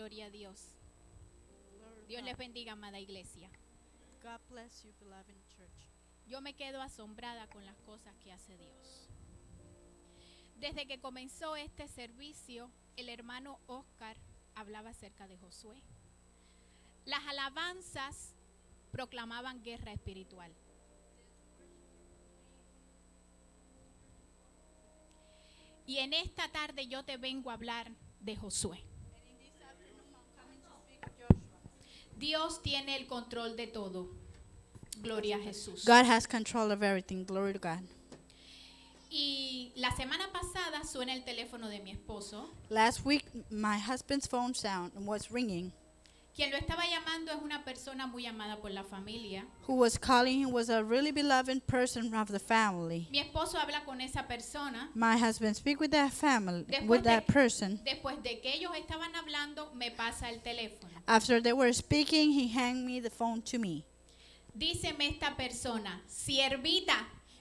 Gloria a Dios. Dios les bendiga, amada iglesia. God bless you, beloved church. Yo me quedo asombrada con las cosas que hace Dios. Desde que comenzó este servicio, el hermano Oscar hablaba acerca de Josué. Las alabanzas proclamaban guerra espiritual. Y en esta tarde yo te vengo a hablar de Josué. Dios tiene el control de todo. Gloria a Jesús. God has control of everything. Glory to God. Y la semana pasada suena el teléfono de mi esposo. Last week, my husband's phone sound was ringing. Quien lo estaba llamando es una persona muy amada por la familia. Who was calling him was a really beloved person of the family. Mi esposo habla con esa persona. My husband speak with that family, Después with that person. Después de que ellos estaban hablando, me pasa el teléfono. After they were speaking, he handed me the phone to me. Díceme esta persona, siervita.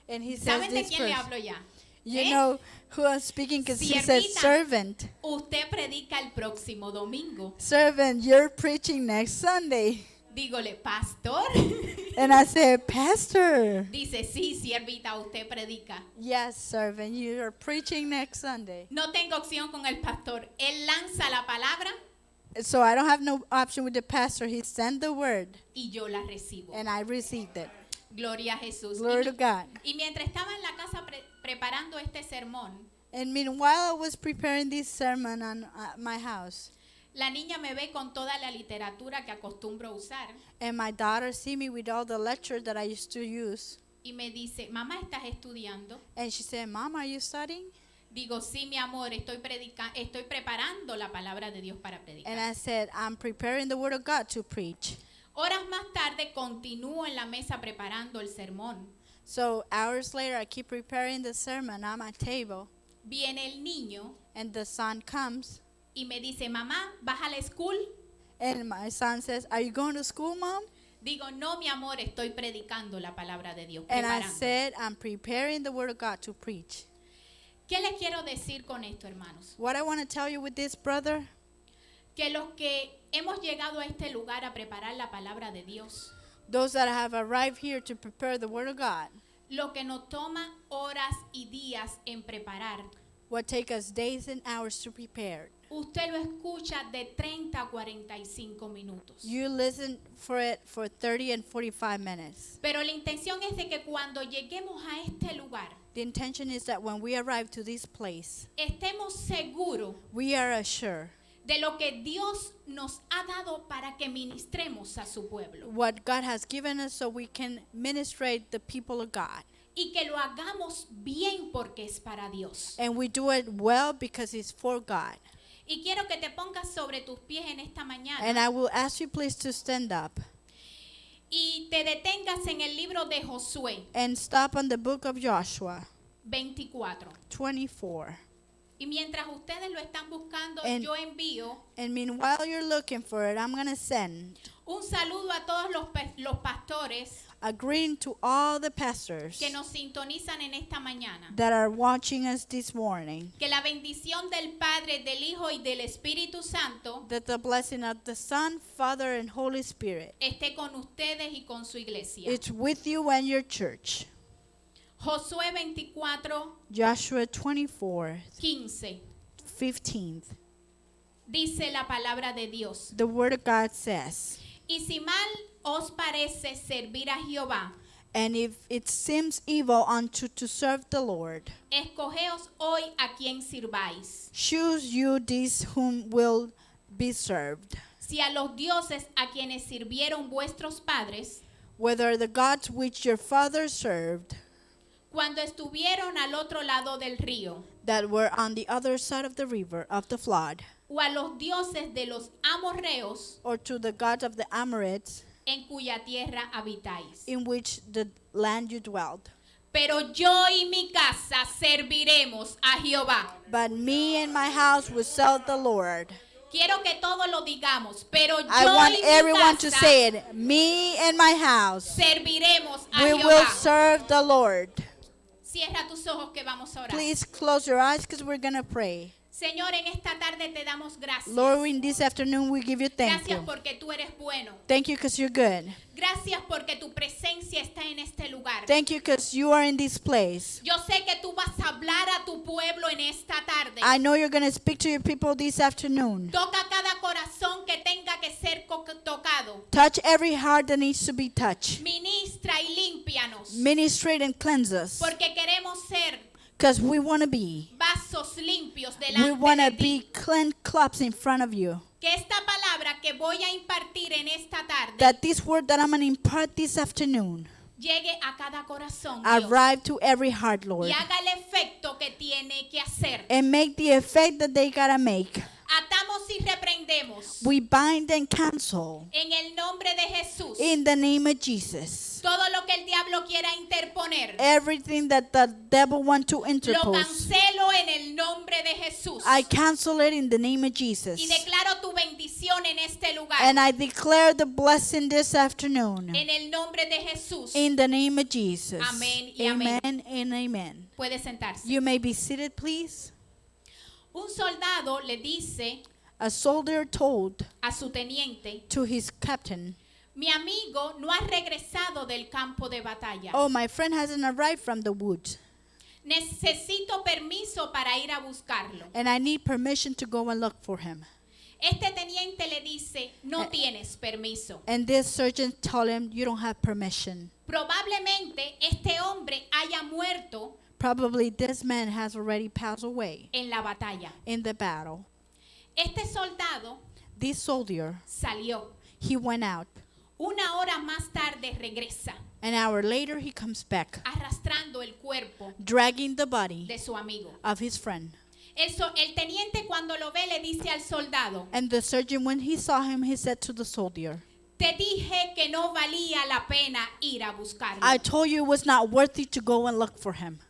And he says ¿Saben de this quién le person. hablo ya? You know who I'm speaking because he says Siervita. servant. Usted predica el próximo domingo. Servant, you're preaching next Sunday. Dígole, pastor. And I said, Pastor. Dice, sí, siervita, usted predica. Yes, servant, you're preaching next Sunday. No tengo opción con el pastor. Él lanza la palabra So I don't have no option with the pastor. He sent the word, y yo la recibo. and I received it. Gloria a Jesús. Glory to God. Y mientras estaba en la casa preparando este sermón, And meanwhile, I was preparing this sermon on my house, la niña me ve con toda la literatura que acostumbro usar and my daughter see me with all the lecture that I used to use. y me dice, mamá, ¿estás estudiando? And she said, Mom, are you studying? Digo, sí, mi amor, estoy preparando la palabra de Dios para And predicar. I said, I'm preparing the word of God to preach. Horas más tarde continúo en la mesa preparando el sermón. So hours later, I keep preparing the sermon on my table, Viene el niño and the son comes, y me dice, mamá, ¿vas a la school? and my son says, Are you going to school, Mom? Digo, no, mi amor, estoy predicando la palabra de Dios. And I Preparando. said, I'm preparing the word of God to preach. ¿Qué les quiero decir con esto, hermanos? What I want to tell you with this, brother, Que los que hemos llegado a este lugar a preparar la palabra de Dios, those that have arrived here to prepare the word of God, lo que nos toma horas y días en preparar, what take us days and hours to prepare. usted lo escucha de 30 a 45 minutos. You listen for it for 30 and 45 minutes. Pero la intención es de que cuando lleguemos a este lugar, The intention is that when we arrive to this place, estemos seguros we are assured de lo que Dios nos ha dado para que ministremos a su pueblo. what God has given us so we can ministrate the people of God. Y que lo hagamos bien porque es para Dios. And we do it well because it's for God. Y quiero que te pongas sobre tus pies en esta mañana And I will ask you please to stand up y te detengas en el libro de Josué and stop on the book of Joshua 24. 24. Y mientras ustedes lo están buscando, And- yo envío And meanwhile you're looking for it, I'm going to send un saludo a todos los pastores a greeting to all the pastors que nos sintonizan en esta mañana. that are watching us this morning. Que la bendición del Padre, del Hijo y del Espíritu Santo That the blessing of the Son, Father, and Holy Spirit, esté con ustedes y con su iglesia. it's with you and your church. Josué 24, Joshua 24, 15. 15. Dice la palabra de Dios. The word of God says, Y si mal os parece servir a Jehová, And if it seems evil unto to serve the Lord, escogeos hoy a quien sirváis. choose you this whom will be served, Si a los dioses a quienes sirvieron vuestros padres, whether the gods which your fathers served, cuando estuvieron al otro lado del río, that were on the other side of the river of the flood, o a los dioses de los amorreos, or to the gods of the Amorites, en cuya tierra habitáis. in which the land you dwelt. Pero yo y mi casa serviremos a Jehová. But me and my house will serve the Lord. Quiero que todos lo digamos, pero I yo want y mi everyone to casa say it. Me and my house, serviremos a we will Jehová. serve the Lord. Cierra tus ojos que vamos a orar. Please close your eyes because we're going to pray. Señor, en esta tarde te damos gracias. Lord, in this afternoon we give you thank Gracias you. porque tú eres bueno. Thank you because you're good. Gracias porque tu presencia está en este lugar. Thank you because you are in this place. Yo sé que tú vas a hablar a tu pueblo en esta tarde. I know you're going to speak to your people this afternoon. Toca cada corazón que tenga que ser tocado. Touch every heart that needs to be touched. Ministra y límpianos. Ministrate and cleanse us. Porque queremos ser Because we want to be. vasos limpios We want delante to de ti. be clean cups in front of you. Que esta palabra que voy a impartir en esta tarde That this word that I'm going to impart this afternoon llegue a cada corazón, Dios, arrive to every heart, Lord. y haga el efecto que tiene que hacer. And make the effect that they got to make. Atamos y reprendemos We bind and cancel en el nombre de Jesús in the name of Jesus. todo lo que el diablo quiera interponer. Everything that the devil want to Lo interpose, cancelo en el nombre de Jesús. I cancel it in the name of Jesus. Y declaro tu bendición en este lugar. And I declare the blessing this afternoon En el nombre de Jesús. in the name of Jesus. Amén y amén. Amen and amen. Puede sentarse. You may be seated, please. Un soldado le dice A soldier told a su teniente: to his captain, mi amigo no ha regresado del campo de batalla. "Oh, my friend hasn't arrived from the woods, Necesito permiso para ir a buscarlo. and I need permission to go and look for him." Este teniente le dice: no tienes permiso. And this sergeant told him, "You don't have permission. Probablemente este hombre haya muerto Probably this man has already passed away en la batalla. in the battle." Este soldado This soldier, salió. he went out. Una hora más tarde regresa, An hour later, he comes back, arrastrando el cuerpo dragging the body de su amigo. of his friend. El teniente, cuando lo ve, le dice al soldado: And the surgeon, when he saw him, he said to the soldier, te dije que no valía la pena ir a buscarlo. "I told you it was not worthy to go and look for him."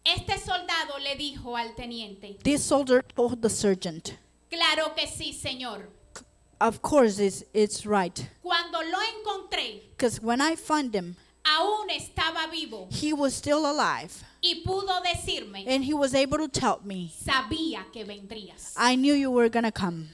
Este soldado le dijo al teniente: This soldier told the sergeant, claro que sí, señor. "Of course, it's right. Cuando lo encontré, Because when I found him, aún estaba vivo he was still alive. y pudo decirme: And he was able to tell me, sabía que vendrías. I knew you were going to come."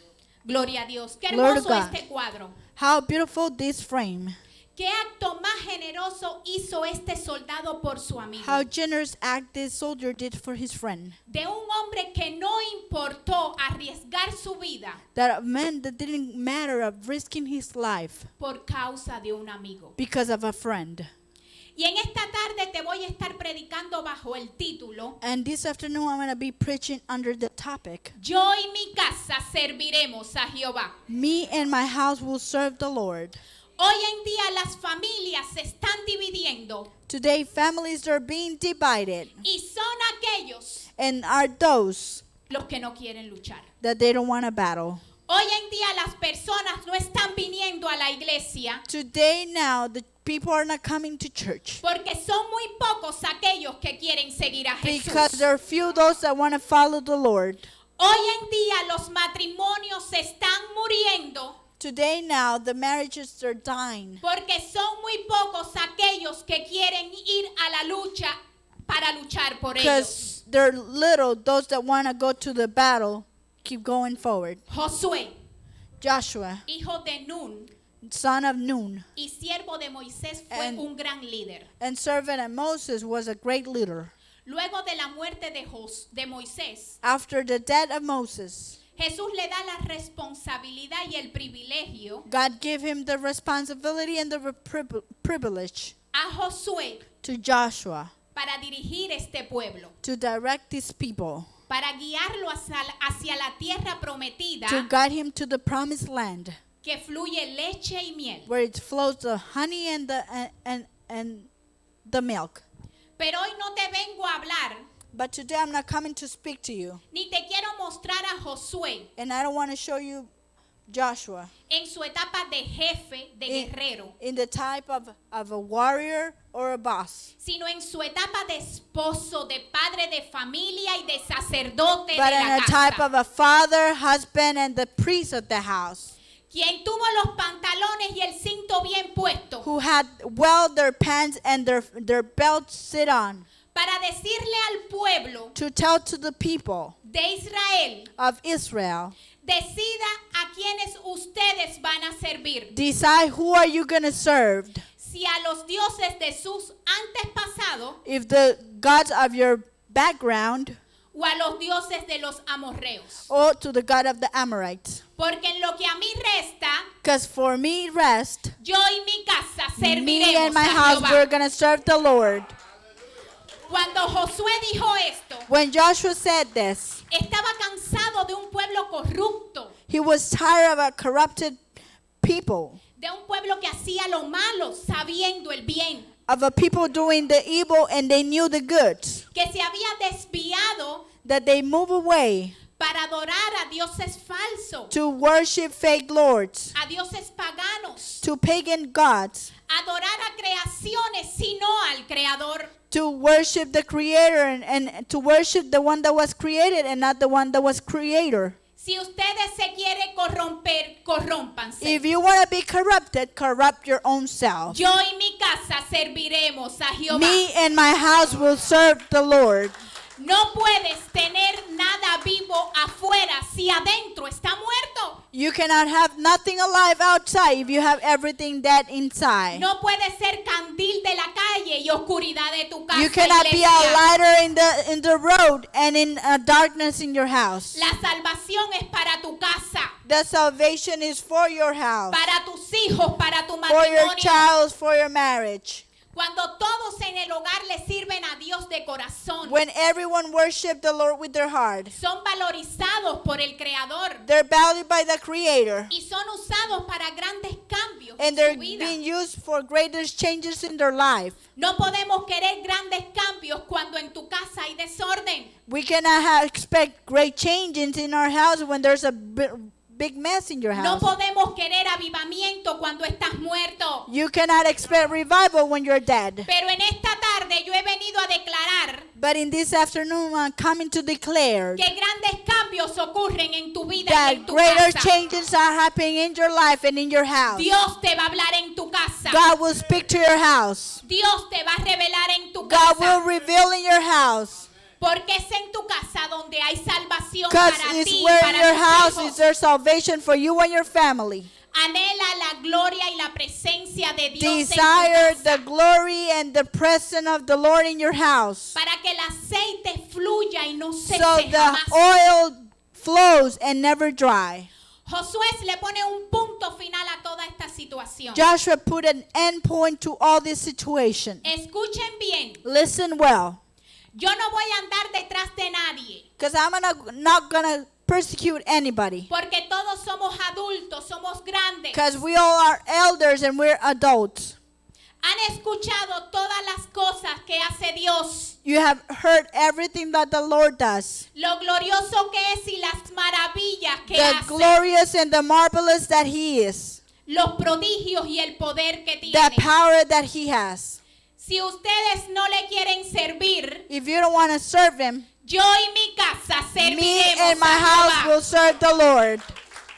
Gloria a Dios. Qué Glory to hermoso God. este cuadro. How beautiful this frame. Qué acto más generoso hizo este soldado por su amigo. How generous act this soldier did for his friend. De un hombre que no importó arriesgar su vida That man that didn't matter of risking his life por causa de un amigo. because of a friend. Y en esta tarde te voy a estar predicando bajo el título: And this afternoon I'm going to be preaching under the topic, yo y mi casa serviremos a Jehová. "Me and my house will serve the Lord." Hoy en día las familias se están dividiendo Today families are being divided, y son aquellos and are those los que no quieren luchar. that they don't want to battle. Hoy en día las personas no están viniendo a la iglesia Today now the people are not coming to church porque son muy pocos aquellos que quieren seguir a because Jesús. there are few those that want to follow the Lord. Hoy en día los matrimonios se están muriendo Today now the marriages are dying porque son muy pocos aquellos que quieren ir a la lucha para luchar por ellos. because they're little those that want to go to the battle. Keep going forward. Josué, Joshua, hijo de Nun son of Nun, y siervo de Moisés, fue And- un gran líder. and servant of Moses, was a great leader. Luego de la muerte de Moisés, After the death of Moses, Jesús le da la responsabilidad y el privilegio God gave him the responsibility and the privilege a Josué to Joshua para dirigir este pueblo, to direct these people, para guiarlo hacia la tierra prometida to guide him to the promised land que fluye leche y miel. where it flows the honey and the milk. Pero hoy no te vengo a hablar, But today I'm not coming to speak to you, ni te quiero mostrar a Josué and I don't want to show you Joshua en su etapa de jefe, de guerrero, in the type of a warrior or a boss, sino en su etapa de esposo, de padre de familia y de sacerdote but de in la a type casa. of a father, husband, and the priest of the house, Quien tuvo los pantalones y el cinto bien puesto who had well their pants and their belts sit on, para decirle al pueblo to tell to the people de Israel, of Israel, decida a quienes ustedes van a servir. decide who are you going to serve. Si a los dioses de sus antepasados If the gods of your background o a los dioses de los amorreos. or to the God of the Amorites. Porque en lo que a mí resta, Because for me rest, yo y mi casa me serviremos and my a house, Jehová. we're going to serve the Lord. Cuando Josué dijo esto, When Joshua said this, estaba cansado de un pueblo corrupto, he was tired of a corrupted people, de un pueblo que hacía lo malo sabiendo el bien, of a people doing the evil and they knew the good, que se había desviado that they move away para adorar a dioses falsos, to worship fake lords, a dioses paganos, to pagan gods, adorar a creaciones sino al Creador. to worship the Creator and to worship the one that was created and not the one that was Creator. Si ustedes se quieren corromper, corrómpanse. If you want to be corrupted, corrupt your own self. Yo y mi casa serviremos a Jehová. Me and my house will serve the Lord. No puedes tener nada vivo afuera si adentro está muerto. You cannot have nothing alive outside if you have everything dead inside. No puedes ser candil de la calle y oscuridad de tu casa. You cannot be iglesia. a lighter in the road and in darkness in your house. La salvación es para tu casa, The salvation is for your house, para tus hijos, para tu for your matrimonio. child, for your marriage. Cuando todos en el hogar le sirven a Dios de corazón, When everyone worship the Lord with their heart, son valorizados por el Creador they're valued by the Creator, y son usados para grandes cambios and en they're su vida. being used for greatest changes in their life. No podemos querer grandes cambios cuando en tu casa hay desorden. We cannot expect great changes in our house when there's a big mess in your No house. podemos querer avivamiento cuando estás muerto. You cannot expect revival when you're dead. Pero en esta tarde yo he venido a declarar But in this afternoon, I'm coming to declare que grandes cambios ocurren en tu vida y that en tu greater casa. changes are happening in your life and in your house. Dios te va a hablar en tu casa. God will speak to your house. Dios te va a revelar en tu God will casa. reveal in your house. Porque es en tu casa donde hay salvación Because para it's ti, where para in your tus house hijos. is there salvation for you and your family. Anhela la gloria y la presencia de Dios Desire en tu casa, the glory and the presence of the Lord in your house. para que el aceite fluya y no cese So the jamás. oil flows and never dry. Josué le pone un punto final a toda esta situación. Joshua put an end point to all this situation. Escuchen bien, Listen well. yo no voy a andar detrás de nadie, Because I'm not going to persecute anybody. porque todos somos adultos, somos grandes. Because we all are elders and we're adults. Han escuchado todas las cosas que hace Dios, You have heard everything that the Lord does. lo glorioso que es y las maravillas que The hace, glorious and the marvelous that He is. los prodigios y el poder que The tiene. power that He has. Si ustedes no le quieren servir, If you don't want to serve Him, yo y mi casa me serviremos and my a house Jehová. will serve the Lord.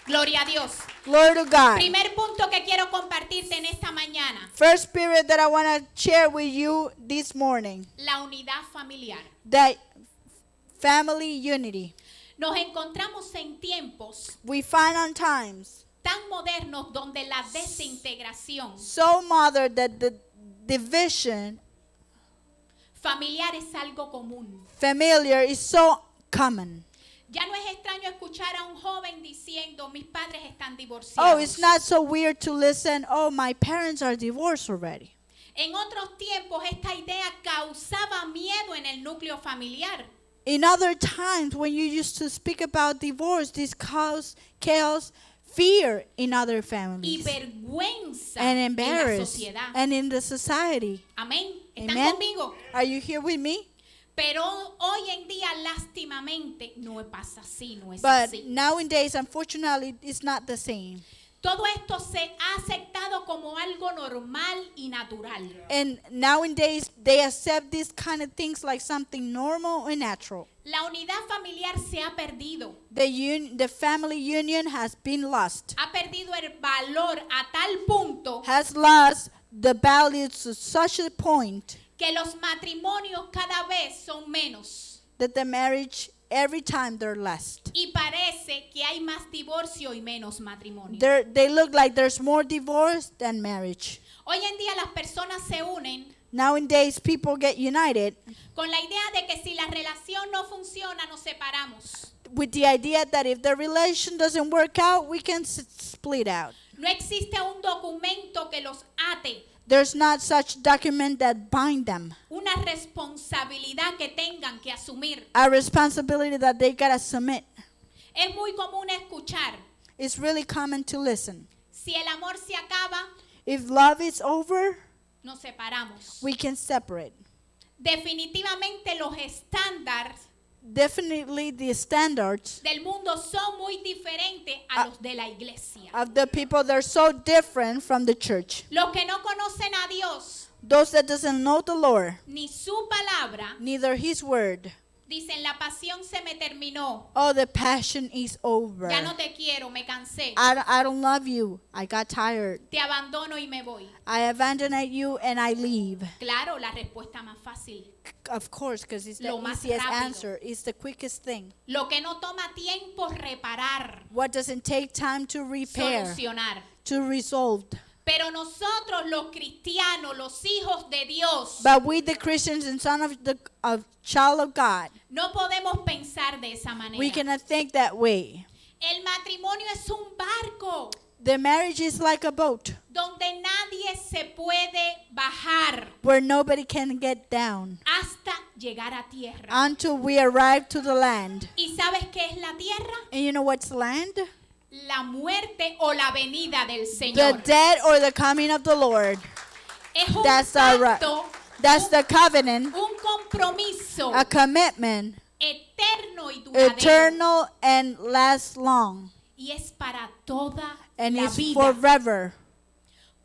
Gloria a Dios. Glory to God. Primer punto que quiero compartirte en esta mañana, First spirit that I want to share with you this morning. la unidad familiar. That family unity. Nos encontramos en tiempos We find on times tan modernos donde la desintegración so modern that the division familiar es algo común. familiar is so common. Ya no es extraño escuchar a un joven diciendo, mis padres están divorciados. Oh, it's not so weird to listen, oh, my parents are divorced already. En otros tiempos esta idea causaba miedo en el núcleo familiar. In other times, when you used to speak about divorce, this caused chaos, fear in other Y families, vergüenza and en la embarrassed, sociedad. and in the society. Amén. ¿Están Amen. conmigo? Are you here with me? Pero hoy en día, lástimamente, no pasa así, no es But así. nowadays, unfortunately, it's not the same. Todo esto se ha aceptado como algo normal y natural. And nowadays, they accept these kind of things like something normal and natural. La unidad familiar se ha perdido. The family union has been lost. Ha perdido el valor a tal punto Has lost the value to such a point que los matrimonios cada vez son menos. that the marriage, every time they're less. Y parece que hay más divorcio y menos matrimonio. They look like there's more divorce than marriage. Hoy en día las personas se unen Nowadays, people get united con la idea de que si la relación no funciona, nos separamos. with the idea that if the relation doesn't work out, we can split out. No existe un documento que los ate, There's not such document that bind them. una responsabilidad que tengan que asumir. A responsibility that they gotta submit. Es muy común escuchar, It's really common to listen. si el amor se acaba, If love is over, nos separamos. we can separate. Definitivamente los estándares Definitely the standards del mundo son muy diferentes a los de la iglesia. of the people, they're so different from the church. Los que no conocen a Dios Those that doesn't know the Lord, ni su palabra, neither his word. dicen la pasión se me terminó. Oh, the passion is over. Ya no te quiero, me cansé. I don't love you. I got tired. Te abandono y me voy. I abandoned you and I leave. Claro, la respuesta más fácil. Of course, because it's the Lo más easiest rápido. answer. It's the quickest thing. Lo que no toma tiempo reparar, What doesn't take time to repair, solucionar. to resolve. Pero nosotros los cristianos, los hijos de Dios, But we, the Christians and son of child of God, no podemos pensar de esa manera. we cannot think that way. El matrimonio es un barco The marriage is like a boat donde nadie se puede bajar where nobody can get down hasta llegar a tierra. until we arrive to the land. ¿Y sabes qué es la tierra? And you know what's land? La muerte o la venida del The Señor. dead or the coming of the Lord. Es un That's all right. pacto, That's the covenant, un compromiso a commitment, eterno y duradero. eternal and lasts long, Y es para toda and la it's vida. forever.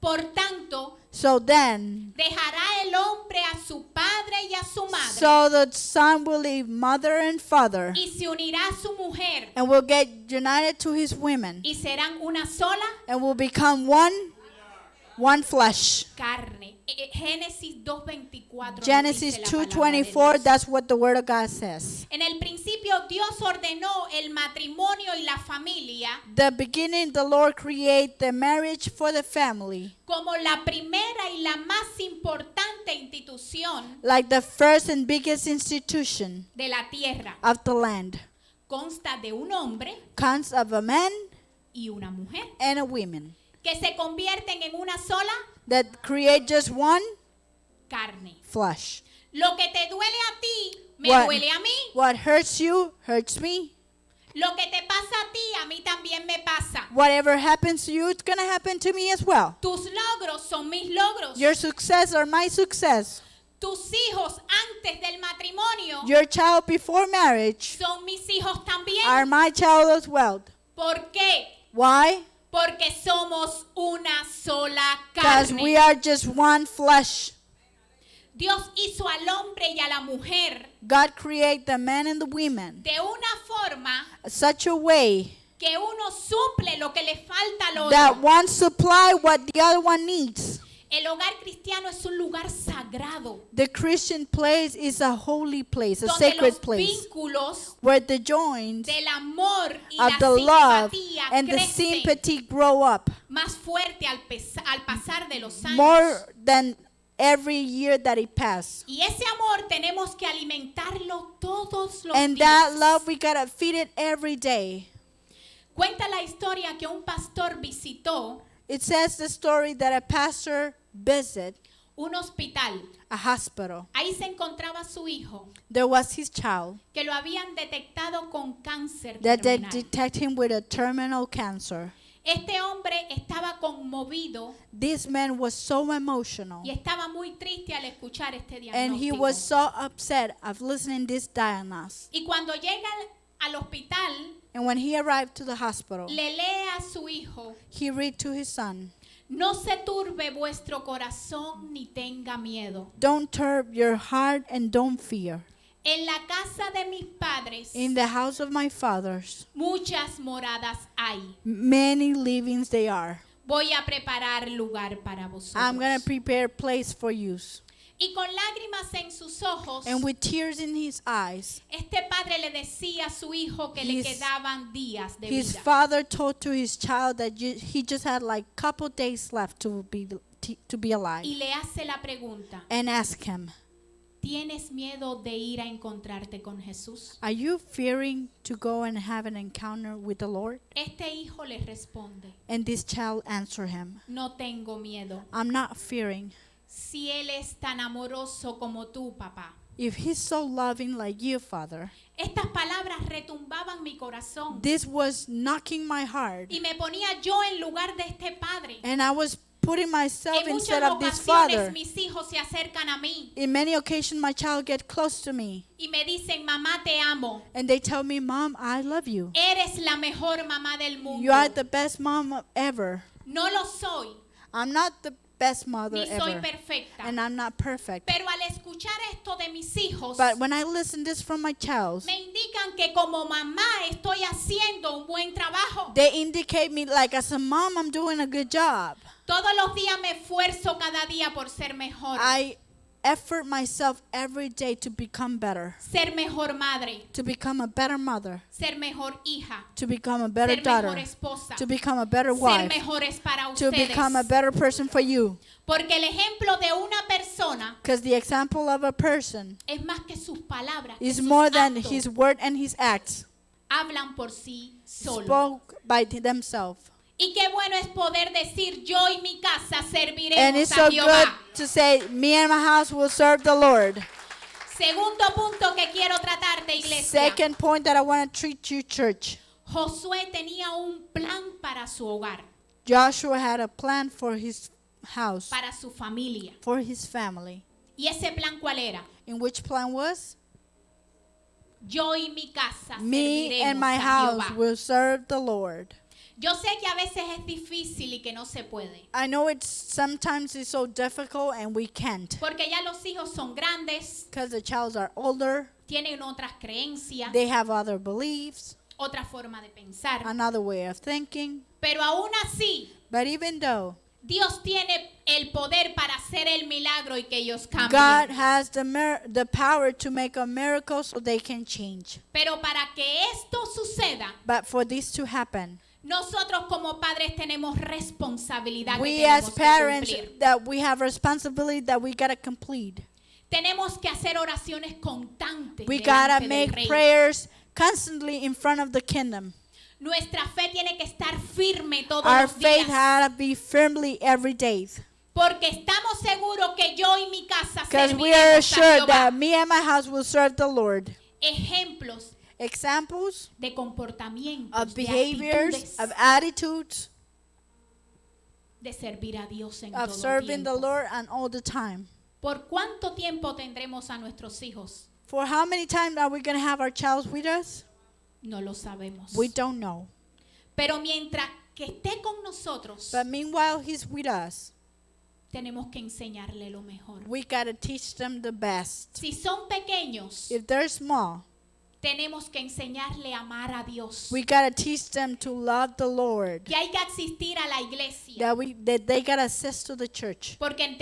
Por tanto, So then, dejará el hombre a su padre y a su madre so the son will leave mother and father y se unirá a su mujer and will get united to his women y serán una sola and will become one flesh. carne. Génesis 2:24. nos Genesis dice la palabra de 2:24, Dios. that's what the word of God says. En el principio Dios ordenó el matrimonio y la familia The beginning, the Lord created the marriage for the family, como la primera y la más importante institución like the first and biggest institution de la tierra. of the land. Consta de un hombre Consists of a man y una mujer and a woman que se convierten en una sola that create just one carne. flesh. Lo que te duele a ti, me What- duele a mí. What hurts you hurts me. Lo que te pasa a ti, a mí también me pasa. Whatever happens to you, it's going to happen to me as well. Tus logros son mis logros. Your success or my success. Tus hijos antes del matrimonio Your child before marriage son mis hijos también. are my child as well. ¿Por qué? Why? Porque somos una sola Because we carne. are just one flesh. Dios hizo al hombre y a la mujer God created the man and the women de una forma such a way que uno suple lo que le falta al that otro. one supply what the other one needs. El hogar cristiano es un lugar sagrado The Christian place is a holy place, a donde sacred los place, vínculos where the joints del amor y of la the love simpatía and the crecen sympathy grow up más fuerte al pasar de los años. more than every year that it passed. Y ese amor tenemos que alimentarlo todos los And días. that love, we gotta feed it every day. Cuenta la historia que un pastor visitó It says the story that a pastor visited un hospital. a hospital. Ahí se encontraba su hijo, There was his child que lo habían detectado con cáncer that they terminal. detect him with a terminal cancer. Este hombre estaba conmovido This man was so emotional y estaba muy triste al escuchar este and he diagnóstico. was so upset of listening this diagnosis. Y cuando llega al hospital, And when he arrived to the hospital, le lee a su hijo: he read to his son, no se turbe vuestro corazón ni tenga miedo. "Don't turb your heart and don't fear. En la casa de mis padres In the house of my fathers, muchas moradas hay. many livings they are. Voy a preparar lugar para I'm vosotros. going to prepare a place for you." Y con lágrimas en sus ojos, and with tears in his eyes, este padre le decía a su hijo que le His- quedaban días de his vida. father told to his child that he just had like couple days left to be alive, Y le hace la pregunta, and asked him, ¿tienes miedo de ir a encontrarte con Jesús? "Are you fearing to go and have an encounter with the Lord?" Este hijo le responde, And this child answered him, no tengo miedo. "I'm not fearing. Si él es tan amoroso como tú, papá. If he's so loving like you, Father." Estas palabras retumbaban mi corazón This was knocking my heart, y me ponía yo en lugar de este padre. and I was putting myself En muchas instead of this ocasiones father. mis hijos se acercan a mí In many occasions, my child get close to me, y me dicen, mamá, te amo. and they tell me, "Mom, I love you. Eres la mejor mamá del mundo. You are the best mom ever." No lo soy, I'm not the best mother ni soy ever, perfecta. and I'm not perfect. Pero al escuchar esto de mis hijos, But when I listen this from my child, me indican que como mamá estoy haciendo un buen trabajo. they indicate me like as a mom, I'm doing a good job. Todos los días me esfuerzo cada día por ser mejor. I effort myself every day to become better, Ser mejor madre, to become a better mother, ser mejor hija, to become a better ser mejor daughter, esposa, to become a better ser wife, mejores para to ustedes. become a better person for you. Porque el ejemplo de una persona Because the example of a person es más que sus palabras, que is sus more than actos his word and his acts hablan por sí solo. spoke by themselves. Y qué bueno es poder decir, yo y mi casa And serviremos it's a so good Jehová. to say, "Me and my house will serve the Lord." Segundo punto que quiero tratarte, iglesia. Second point that I want to treat you, church. Josué tenía un plan para su hogar, Joshua had a plan for his house, para su familia. for his family. ¿Y ese plan cuál era? In which plan was? Yo y mi casa Me and serviremos my a house Jehová. will serve the Lord. Yo sé que a veces es difícil y que no se puede, I know sometimes it's so difficult and we can't. porque ya los hijos son grandes, Because the childs are older, tienen otras creencias, they have other beliefs, otra forma de pensar. another way of thinking. Pero aún así, But even though Dios tiene el poder para hacer el milagro y que ellos God cambien. has the power to make a miracle so they can change. Pero para que esto suceda, But for this to happen, nosotros como padres tenemos responsabilidad que we as tenemos que parents, cumplir. that we have responsibility that we gotta complete. Tenemos que hacer oraciones constantes We delante gotta del make Rey. prayers constantly in front of the kingdom. Nuestra fe tiene que estar firme todos Our los faith días. had to be firmly every day. Porque estamos seguros que yo y mi casa Because we are serviremos a assured Jehová. that me and my house will serve the Lord. Ejemplos Examples de comportamientos, of de behaviors, actitudes, of attitudes, de servir a Dios en of todo serving the tiempo. Lord and all the time. ¿Por cuánto tiempo tendremos a nuestros hijos? For how many times are we going to have our child with us? No lo sabemos. We don't know. Pero mientras que esté con nosotros, But meanwhile, he's with us. tenemos que enseñarle lo mejor. We got to teach them the best. Si son pequeños, If they're small, tenemos que enseñarle a amar a Dios. we got to teach them to love the Lord. Que hay que asistir a la iglesia. That they got to access to the church. Porque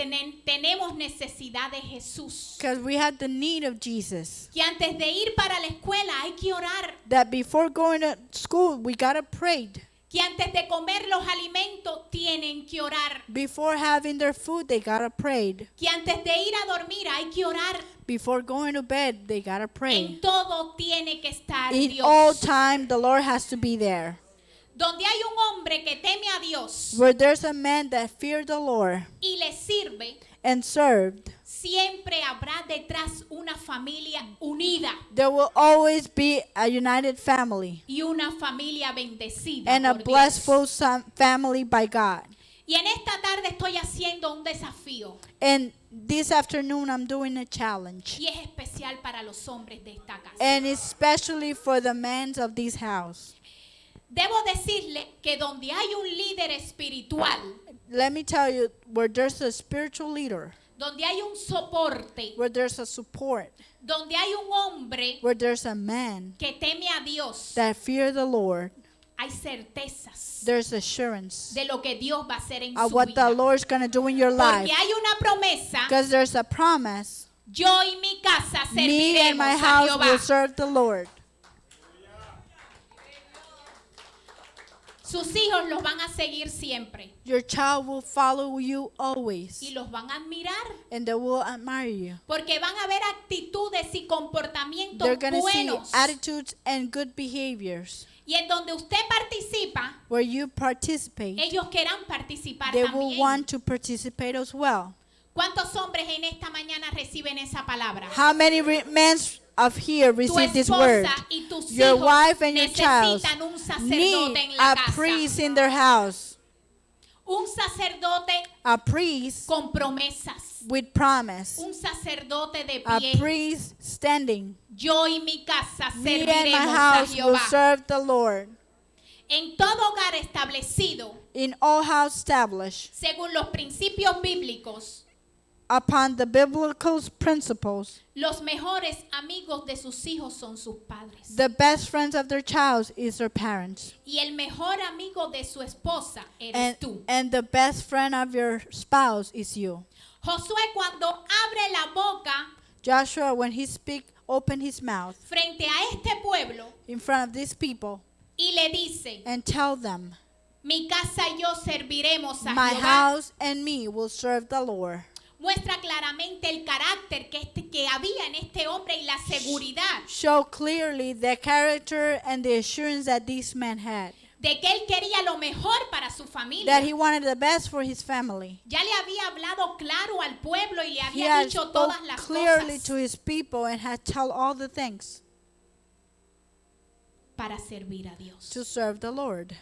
tenemos necesidad de Jesús. Because we have the need of Jesus. Que antes de ir para la escuela hay que orar. That before going to school, we got to pray. Que antes de comer los alimentos tienen que orar. Before having their food, they got to pray. Que antes de ir a dormir hay que orar. Before going to bed, they got to pray. En todo tiene que estar In Dios. all time, the Lord has to be there. Donde hay un hombre que teme a Dios Where there's a man that feared the Lord y le sirve, and served, siempre habrá detrás una familia unida there will always be a united family y una familia bendecida and a por blessful Dios. family by God. Y en esta tarde estoy haciendo un desafío And this afternoon, I'm doing a challenge. y es especial para los hombres de esta casa. And especially for the men of this house. Debo decirle que donde hay un líder espiritual, Let me tell you, where there's a spiritual leader, donde hay un soporte, where there's a support, donde hay un hombre where there's a man que teme a Dios, that fear the Lord, hay certezas There's assurance de lo que Dios va a hacer en of su what the vida. Lord's going to do in your life. Porque hay una promesa, Because there's a promise. yo y mi casa Me and my serviremos a house Jehová. will serve the Lord. Sus hijos los van a seguir siempre Your child will follow you always. y los van a admirar. And they will admire you. Porque van a ver actitudes y comportamientos They're going to see buenos. attitudes and good behaviors. Y en donde usted participa, Where you participate, ellos quieran participar they will también. want to participate as well. ¿Cuántos hombres en esta mañana reciben esa palabra? How many men of here Tu receive this word? esposa y tus Your hijos wife and your child necesitan un need sacerdote en la a casa. priest in their house. Un sacerdote A priest con promesas. with promise. Un sacerdote de A pie. priest standing. Yo y mi casa Me and my serviremos a house will Jehová. serve the Lord. En todo hogar establecido, In all house established según los principios bíblicos, upon the biblical principles, los mejores amigos de sus hijos son sus padres. the best friends of their child is their parents. Y el mejor amigo de su esposa eres tú. And the best friend of your spouse is you. Josué, cuando abre la boca Joshua, when he open his mouth frente a este pueblo in front of these people y le dice, and tell them, mi casa y yo serviremos a my Jehová, house and me will serve the Lord. muestra claramente el carácter que había en este hombre y la seguridad Show clearly the character and the assurance that this man had. de que él quería lo mejor para su familia. That he wanted the best for his family. Ya le había hablado claro al pueblo y le He había had dicho spoke todas las clearly cosas to his people and had told all the things para servir a Dios. to serve the Lord.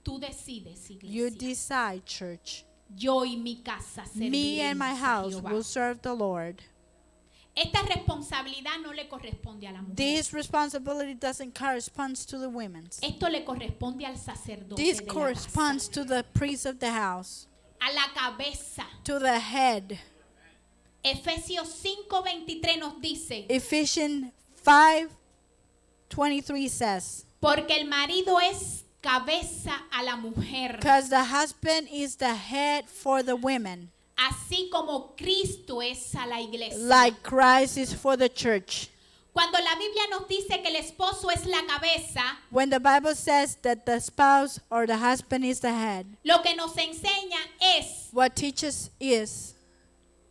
Tú decides, You iglesia. decide, church. Yo y mi casa Me and my serviremos a house Jehová. will serve the Lord. Esta responsabilidad no le corresponde a la mujer. This responsibility doesn't correspond to the women. Esto le corresponde al sacerdote This de la corresponds casa, to the priest of the house, a la cabeza. to the head. Efesios 5:23 nos dice, Ephesians 5:23 says, porque el marido es cabeza a la mujer, because the husband is the head for the women, así como Cristo es a la iglesia. like Christ is for the church. Cuando la Biblia nos dice que el esposo es la cabeza, When the Bible says that the spouse or the husband is the head, lo que nos enseña es what teaches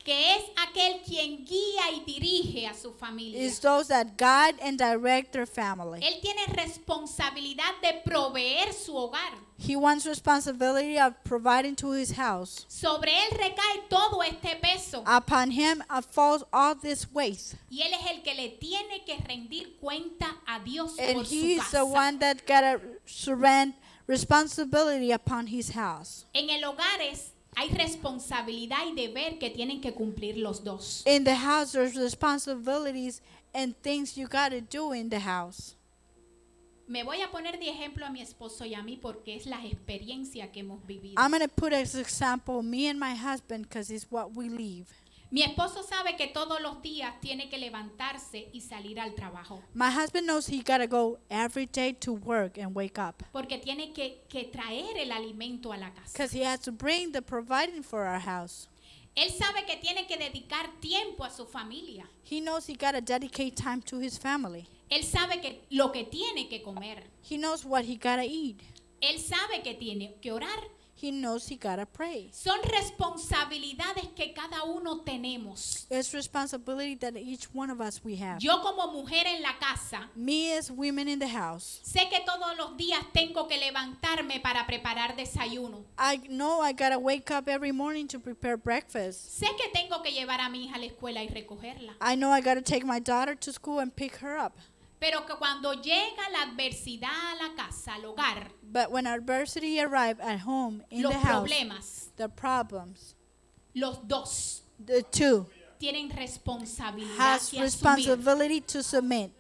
que es aquel quien guía y dirige a su familia. is those that guide and direct their family. Él tiene responsabilidad de proveer su hogar. He wants responsibility of providing to his house. Sobre él recae todo este peso. Upon him falls all this weight. Y él es el que le tiene que rendir cuenta a Dios And por su he's casa. the one that gotta surrender responsibility upon his house. En el hogar hay responsabilidad y deber que tienen que cumplir los dos. In the house, there's responsibilities and things you gotta do in the house. Me voy a poner de ejemplo a mi esposo y a mí porque es la experiencia que hemos vivido. I'm gonna put as example me and my husband because it's what we live. Mi esposo sabe que todos los días tiene que levantarse y salir al trabajo My husband knows he gotta go every day to work and wake up porque tiene que traer el alimento a la casa. because he has to bring the providing for our house. Él sabe que tiene que dedicar tiempo a su familia. He knows he gotta dedicate time to his family. Él sabe que lo que tiene que comer. He knows what he gotta eat. Él sabe que tiene que orar. He knows he gotta pray. Son responsabilidades que cada uno tenemos. It's responsibility that each one of us we have. Yo como mujer en la casa, Me as women in the house, sé que todos los días tengo que levantarme para preparar desayuno. I know I gotta wake up every morning to prepare breakfast. Sé que tengo que llevar a mi hija a la escuela y recogerla. I know I gotta take my daughter to school and pick her up. Pero que cuando llega la adversidad a la casa, al hogar, But when adversity arrive at home, in los the house, problemas, the problems, los dos the two tienen responsabilidad has que asumir. responsibility to submit.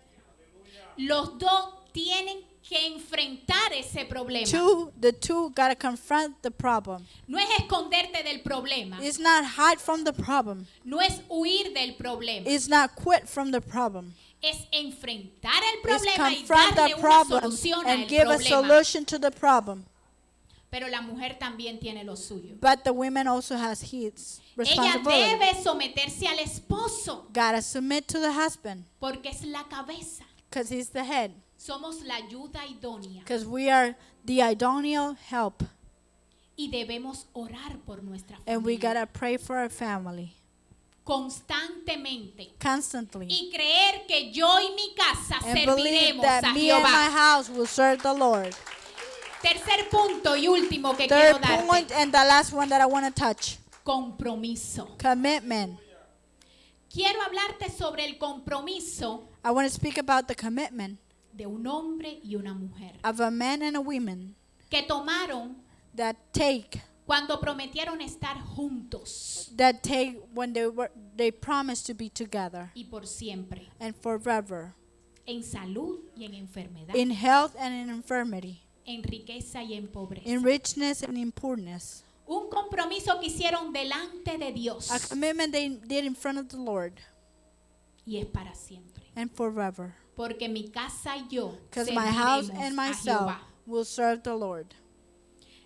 Los dos tienen que enfrentar ese problema. The two gotta confront the problem. No es esconderte del problema. It's not hide from the problem. No es huir del problema. It's not quit from the problem. es enfrentar el is problema y confront darle the una problem solución and al give a problema. solution to the problem. Pero la mujer también tiene lo suyo. But the woman also has his Ella responsibility. debe someterse al esposo Gotta submit to the husband porque es la cabeza. because he's the head. Somos la ayuda idónea Because we are the ideal help. y debemos orar por nuestra And we familia gotta pray for our family constantemente constantly. y creer que yo y mi casa And believe serviremos that a me and my Jehová. house will serve the Lord. Tercer punto y último que quiero Third point darte, and the last one that I want to touch. compromiso. Commitment. Quiero hablarte sobre el compromiso I want to speak about the commitment de un hombre y una mujer of a man and a woman que tomaron that cuando prometieron estar juntos when they promise to be together y por siempre, and forever, en salud y en enfermedad, in health and in infirmity, en riqueza y en pobreza. in richness and in poorness. Un compromiso que hicieron delante de Dios A commitment they did in front of the Lord y es para siempre. and forever. Porque mi casa y yo Because my house serviremos and a myself Jehová. will serve the Lord.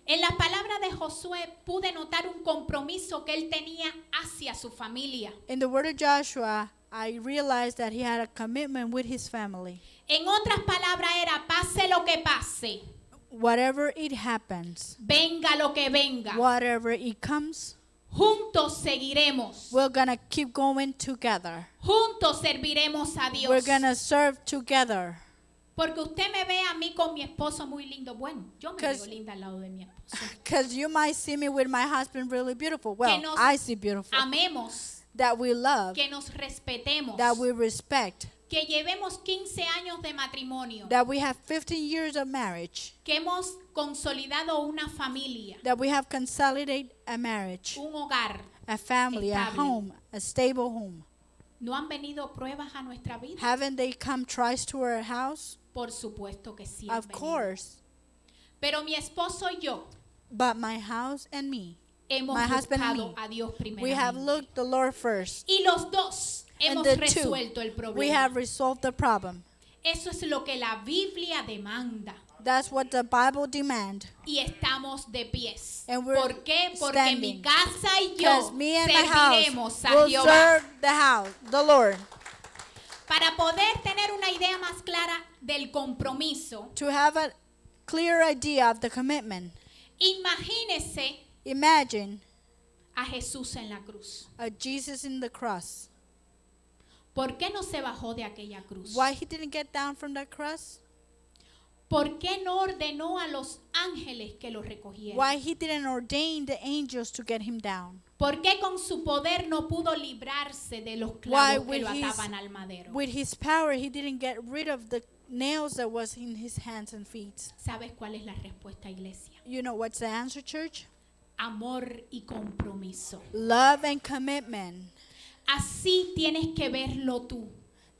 En la palabra de Josué pude notar un compromiso que él tenía hacia su familia. In the word of Joshua, I realized that he had a commitment with his family. En otras palabras era, pase lo que pase, Whatever it happens, venga lo que venga, whatever it comes, juntos seguiremos, we're going to keep going together. juntos serviremos a Dios. We're going to serve together. Porque usted me ve a mí con mi esposo muy lindo. Bueno, yo me veo 'Cause- linda al lado de mi esposo. Because you might see me with my husband really beautiful. Well, nos I see beautiful. Amemos, That we love, que nos respetemos, that we respect, que llevemos 15 años de matrimonio, that we have 15 years of marriage, que hemos consolidado una familia, that we have consolidated a marriage, un hogar. a family, a Estable. home, a stable home. ¿No han venido pruebas a nuestra vida? Haven't they come twice to our house? Por supuesto que sí. han Of venido. course. Pero mi esposo y yo But my house and me, hemos my husband and buscado me, a Dios we have primeramente. looked the Lord first. Y los dos And hemos the two, resuelto el we problema. have resolved the problem. Eso es lo que la Biblia demanda. That's what the Bible demands. Y estamos de pies. And we're ¿Por qué? Porque standing. mi casa y Because yo me and my house serviremos a will Jehová. serve the Lord. Para poder tener una idea más clara del compromiso, To have a clear idea of the commitment, imagínese imagine a Jesús en la cruz. a Jesus in the cross. ¿Por qué no se bajó de aquella cruz? Why he didn't get down from that cross? ¿Por qué no ordenó a los ángeles que lo recogieran? Why he didn't ordain the angels to get him down? ¿Por qué con su poder no pudo librarse de los Why clavos que lo with his- ataban al madero? With his power, he didn't get rid of the nails that was in his hands and feet. ¿Sabes cuál es la respuesta, iglesia? You know what's the answer, church? Amor y compromiso. Love and commitment. Así tienes que verlo tú,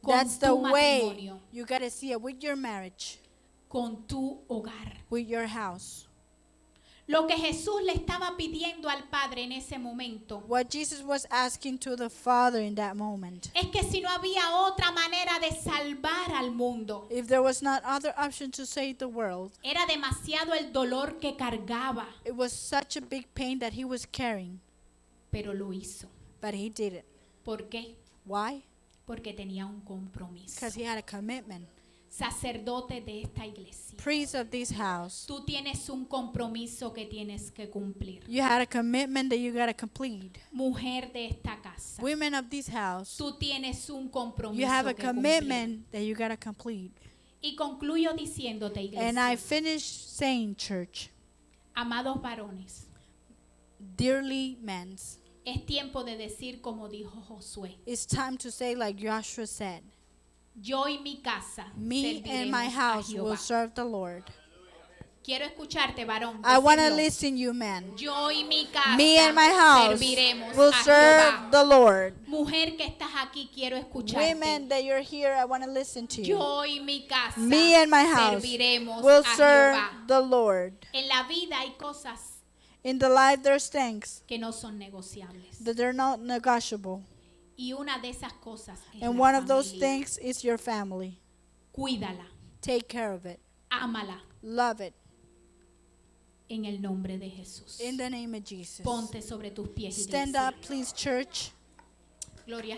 con That's the tu way matrimonio, you got to see it with your marriage, con tu hogar. with your house. Lo que Jesús le estaba pidiendo al Padre en ese momento What Jesus was asking to the Father in that moment. es que si no había otra manera de salvar al mundo, If there was not other option to save the world, era demasiado el dolor que cargaba, it was such a big pain that he was carrying, pero lo hizo. but he did it. ¿Por qué? Why? Porque tenía un compromiso. Because he had a commitment. Sacerdote de esta iglesia, Priest of this house, tú tienes un compromiso que tienes que cumplir. you had a commitment that you got to complete. Mujer de esta casa, Women of this house, tú tienes un compromiso you have a que cumplir. commitment that you got to complete. Y concluyo diciéndote, And I iglesia, finish saying, church, amados varones, dearly men, es tiempo de decir como dijo Josué, it's time to say like Joshua said, yo y mi casa me and my serviremos a house will Jehová. serve the Lord. Quiero escucharte, varón. I want to decirlo. listen you, man. Yo y mi casa Me and my house serviremos will a serve Jehová. the Lord. Mujer que estás aquí, quiero escucharte. Women that you're here, I want to listen to you. Yo y mi casa Me and my house serviremos will a serve Jehová. the Lord. En la vida hay cosas In the life, there's things que no son negociables. that they're not negotiable. Y una de esas cosas es And la one of those familia. things is your family. Cuídala, Take care of it. ámala Love it. en el nombre de Jesús. In the name of Jesus. Ponte sobre tus pies, Stand iglesia. up, please, church. Gloria